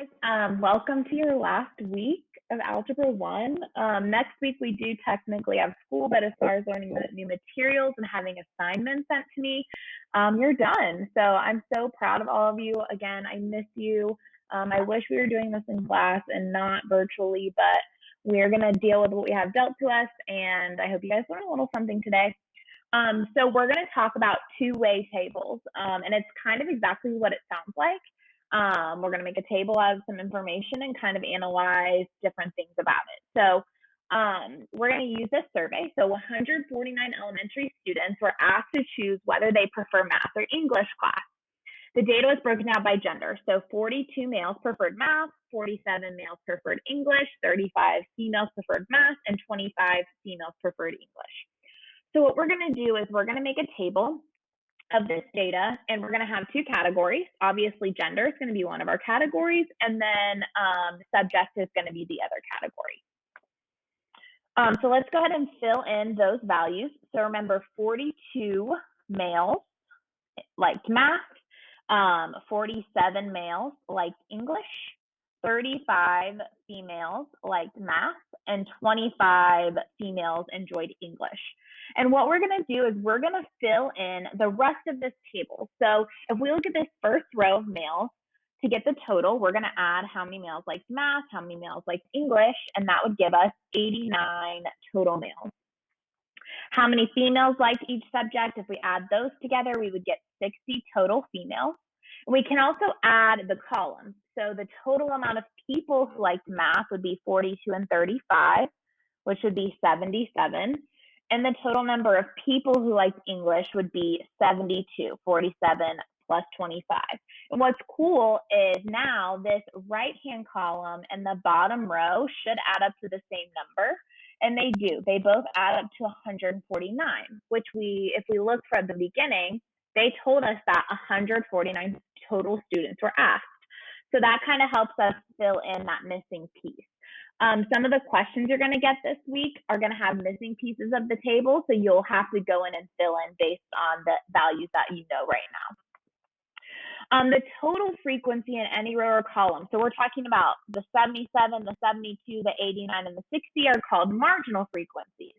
guys. Welcome to your last week of Algebra 1. Next week, we do technically have school, but as far as learning the new materials and having assignments sent to me, you're done. So I'm so proud of all of you. Again, I miss you. I wish we were doing this in class and not virtually, but we're going to deal with what we have dealt to us, and I hope you guys learned a little something today. So we're going to talk about two-way tables, and it's kind of exactly what it sounds like. We're going to make a table out of some information and kind of analyze different things about it. So we're going to use this survey. So 149 elementary students were asked to choose whether they prefer math or English class. The data was broken down by gender. So 42 males preferred math, 47 males preferred English, 35 females preferred math, and 25 females preferred English. So what we're going to do is we're going to make a table of this data, and we're going to have two categories. Obviously, gender is going to be one of our categories, and then subject is going to be the other category. So let's go ahead and fill in those values. So remember, 42 males liked math, 47 males liked English, 35 females liked math, and 25 females enjoyed English. And what we're going to do is we're going to fill in the rest of this table. So if we look at this first row of males, to get the total, we're going to add how many males liked math, how many males liked English, and that would give us 89 total males. How many females liked each subject? If we add those together, we would get 60 total females. We can also add the columns. So the total amount of people who liked math would be 42 and 35, which would be 77. And the total number of people who liked English would be 72, 47 plus 25. And what's cool is now this right-hand column and the bottom row should add up to the same number. And they do. They both add up to 149, which if we look from the beginning, they told us that 149 total students were asked. So that kind of helps us fill in that missing piece. Some of the questions you're going to get this week are going to have missing pieces of the table, so you'll have to go in and fill in based on the values that you know right now. The total frequency in any row or column, so we're talking about the 77, the 72, the 89, and the 60 are called marginal frequencies.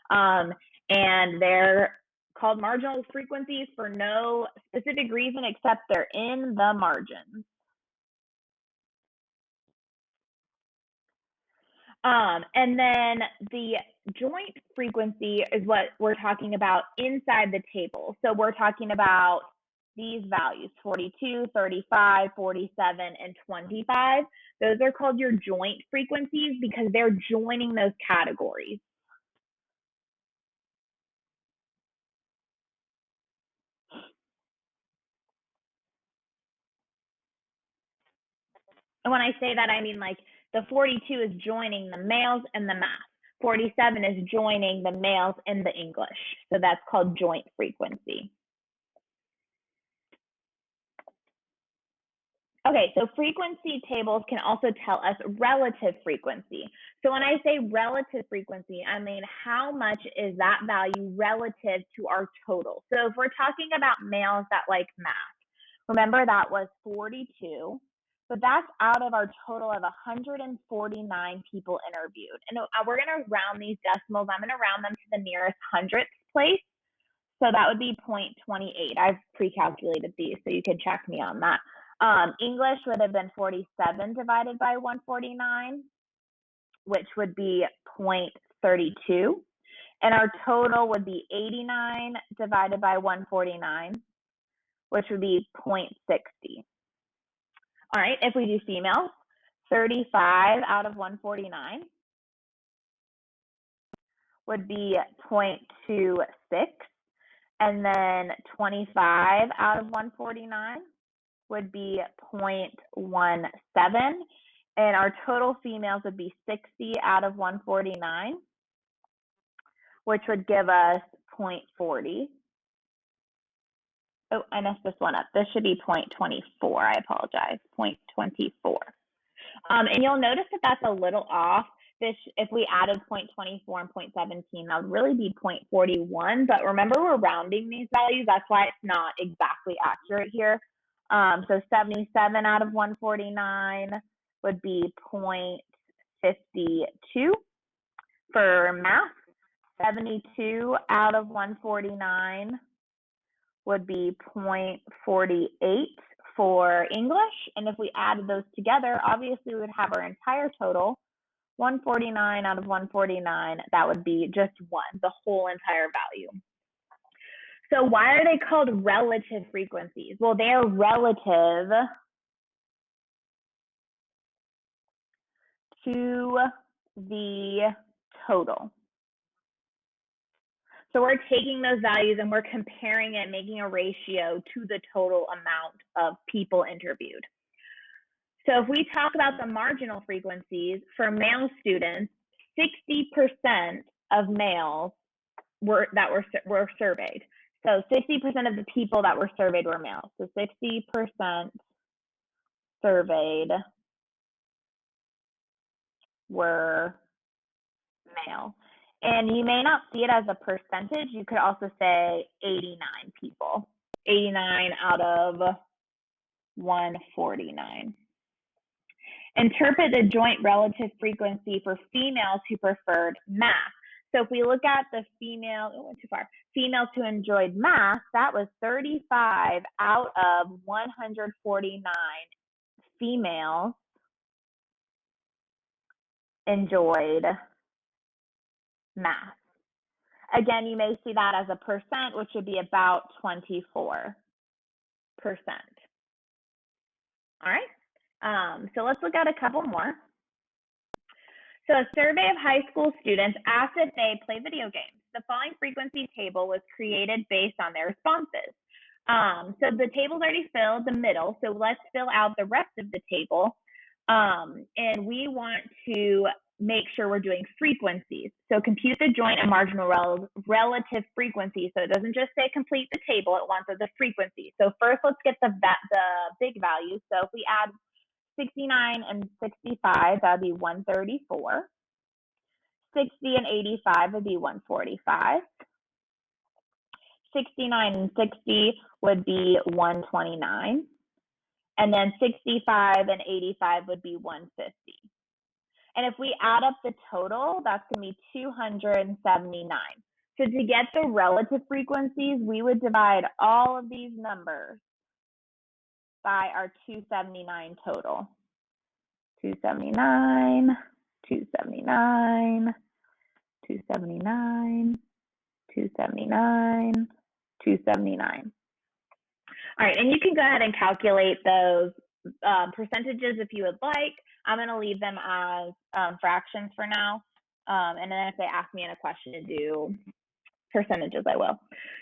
And they're called marginal frequencies for no specific reason except they're in the margins. And then the joint frequency is what we're talking about inside the table. So we're talking about these values, 42, 35, 47, and 25. Those are called your joint frequencies because they're joining those categories. And when I say that, I mean like the 42 is joining the males and the math. 47 is joining the males and the English. So that's called joint frequency. Okay, so frequency tables can also tell us relative frequency. So when I say relative frequency, I mean how much is that value relative to our total. So if we're talking about males that like math, remember that was 42. But that's out of our total of 149 people interviewed. And we're going to round these decimals. I'm going to round them to the nearest hundredth place. So that would be 0.28. I've pre-calculated these, so you could check me on that. English would have been 47 divided by 149, which would be 0.32. And our total would be 89 divided by 149, which would be 0.60. All right, if we do females, 35 out of 149 would be 0.26, and then 25 out of 149 would be 0.17, and our total females would be 60 out of 149, which would give us 0.40. Oh, I messed this one up. This should be 0.24. I apologize. 0.24. And you'll notice that that's a little off. If we added 0.24 and 0.17, that would really be 0.41. But remember, we're rounding these values. That's why it's not exactly accurate here. So 77 out of 149 would be 0.52 for math. 72 out of 149 would be 0.48 for English. And if we added those together, obviously we would have our entire total, 149 out of 149, that would be just 1, the whole entire value. So why are they called relative frequencies? Well, they are relative to the total. So we're taking those values and we're comparing it, making a ratio to the total amount of people interviewed. So if we talk about the marginal frequencies for male students, 60% of males were surveyed. So 60% of the people that were surveyed were males. So 60% surveyed were male. And you may not see it as a percentage. You could also say 89 people, 89 out of 149. Interpret the joint relative frequency for females who preferred math. So if we look at the females who enjoyed math, that was 35 out of 149 females enjoyed math. Again, you may see that as a percent, which would be about 24%. All right, so let's look at a couple more. So a survey of high school students asked if they play video games. The following frequency table was created based on their responses. So the table's already filled, the middle, so let's fill out the rest of the table. And we want to make sure we're doing frequencies. So compute the joint and marginal relative frequencies. So it doesn't just say complete the table, it wants the frequency. So first, let's get the big values. So if we add 69 and 65, that would be 134. 60 and 85 would be 145. 69 and 60 would be 129. And then 65 and 85 would be 150. And if we add up the total, that's going to be 279. So to get the relative frequencies, we would divide all of these numbers by our 279 total. 279, 279, 279, 279, 279. All right, and you can go ahead and calculate those percentages if you would like. I'm going to leave them as fractions for now. And then if they ask me in a question to do percentages, I will.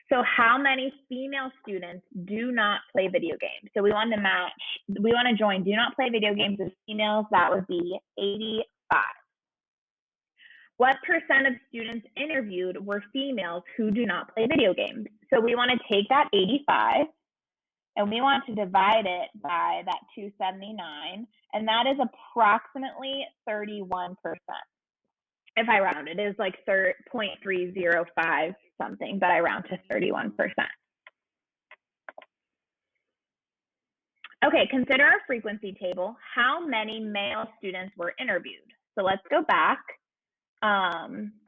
So how many female students do not play video games? So we want to join do not play video games with females. That would be 85. What percent of students interviewed were females who do not play video games? So we want to take that 85 and we want to divide it by that 279, and that is approximately 31%. If I round it, is like 0.305 something, but I round to 31%. Okay, consider our frequency table. How many male students were interviewed? So let's go back.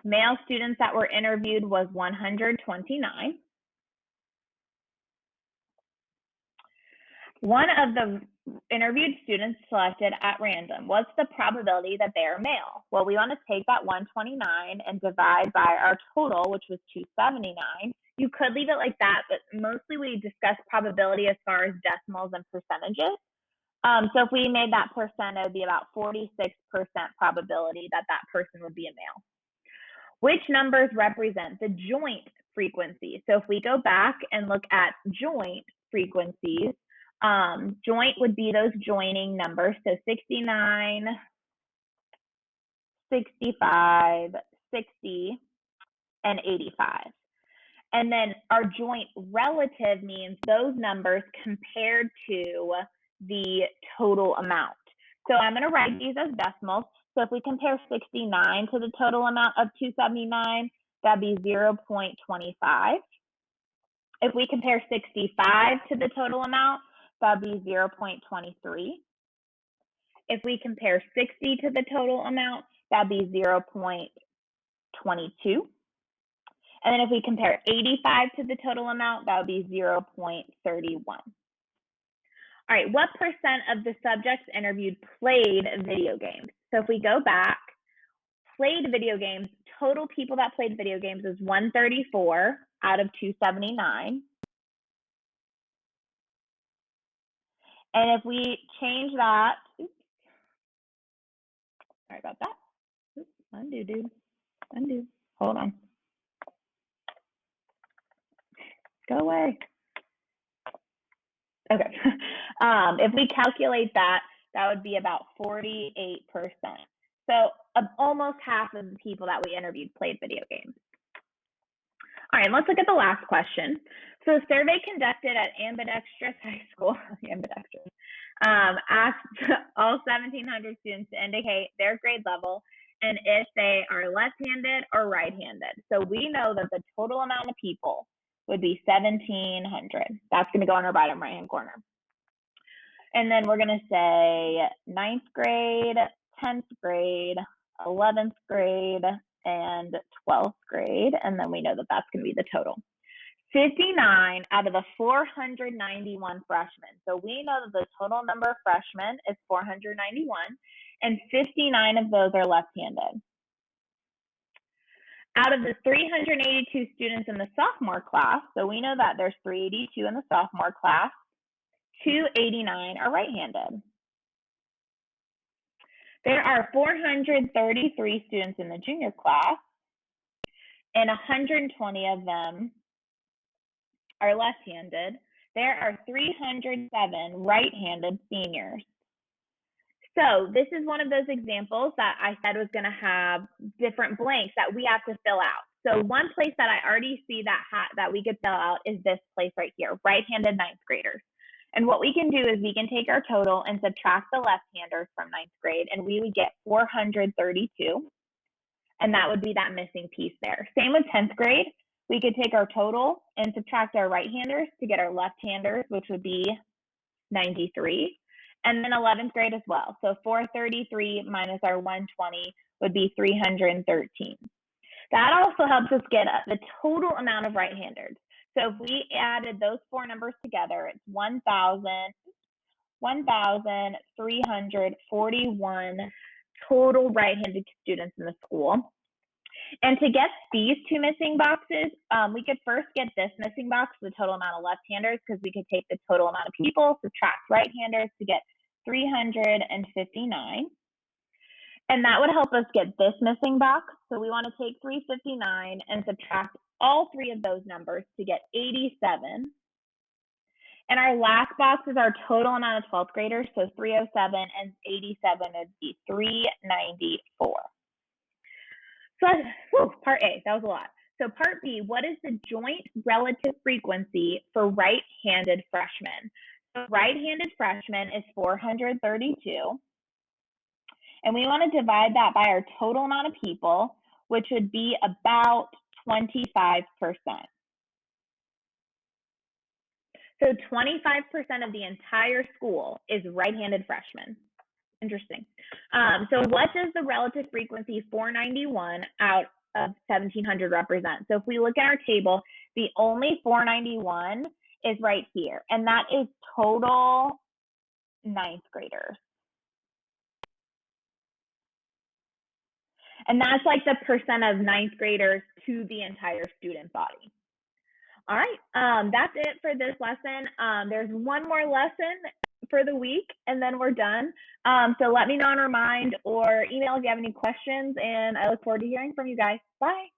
Male students that were interviewed was 129. One of the interviewed students selected at random. What's the probability that they are male? Well, we want to take that 129 and divide by our total, which was 279. You could leave it like that, but mostly we discuss probability as far as decimals and percentages. So if we made that percent, it would be about 46% probability that that person would be a male. Which numbers represent the joint frequency? So if we go back and look at joint frequencies, joint would be those joining numbers. So 69, 65, 60, and 85. And then our joint relative means those numbers compared to the total amount. So I'm going to write these as decimals. So if we compare 69 to the total amount of 279, that'd be 0.25. If we compare 65 to the total amount, that would be 0.23. If we compare 60 to the total amount, that would be 0.22. And then if we compare 85 to the total amount, that would be 0.31. All right, what percent of the subjects interviewed played video games? So if we go back, played video games, total people that played video games is 134 out of 279. And if we change that, oops, sorry about that. Oops, undo, hold on. Go away. Okay, if we calculate that, that would be about 48%. So almost half of the people that we interviewed played video games. All right, let's look at the last question. So a survey conducted at Ambidextrous High School, asked all 1,700 students to indicate their grade level and if they are left-handed or right-handed. So we know that the total amount of people would be 1,700. That's going to go on our bottom right-hand corner. And then we're going to say 9th grade, 10th grade, 11th grade, and 12th grade. And then we know that that's going to be the total. 59 out of the 491 freshmen. So we know that the total number of freshmen is 491, and 59 of those are left-handed. Out of the 382 students in the sophomore class, so we know that there's 382 in the sophomore class, 289 are right-handed. There are 433 students in the junior class, and 120 of them are left-handed. There are 307 right-handed seniors. So this is one of those examples that I said was going to have different blanks that we have to fill out. So one place that I already see that we could fill out is this place right here, right-handed 9th graders. And what we can do is we can take our total and subtract the left-handers from 9th grade, and we would get 432. And that would be that missing piece there. Same with 10th grade. We could take our total and subtract our right-handers to get our left-handers, which would be 93. And then 11th grade as well. So 433 minus our 120 would be 313. That also helps us get the total amount of right-handers. So if we added those four numbers together, it's 1,341 total right-handed students in the school. And to get these two missing boxes, we could first get this missing box, the total amount of left-handers, because we could take the total amount of people, subtract right-handers to get 359. And that would help us get this missing box. So we want to take 359 and subtract all three of those numbers to get 87. And our last box is our total amount of 12th graders. So 307 and 87 would be 394. So part A, that was a lot. So part B, what is the joint relative frequency for right-handed freshmen? So right-handed freshmen is 432. And we want to divide that by our total amount of people, which would be about 25%. So 25% of the entire school is right-handed freshmen. Interesting. So what does the relative frequency 491 out of 1,700 represent? So if we look at our table, the only 491 is right here, and that is total 9th graders. And that's like the percent of 9th graders to the entire student body. All right, that's it for this lesson. There's one more lesson for the week, and then we're done. So let me know on Remind or email if you have any questions, and I look forward to hearing from you guys. Bye.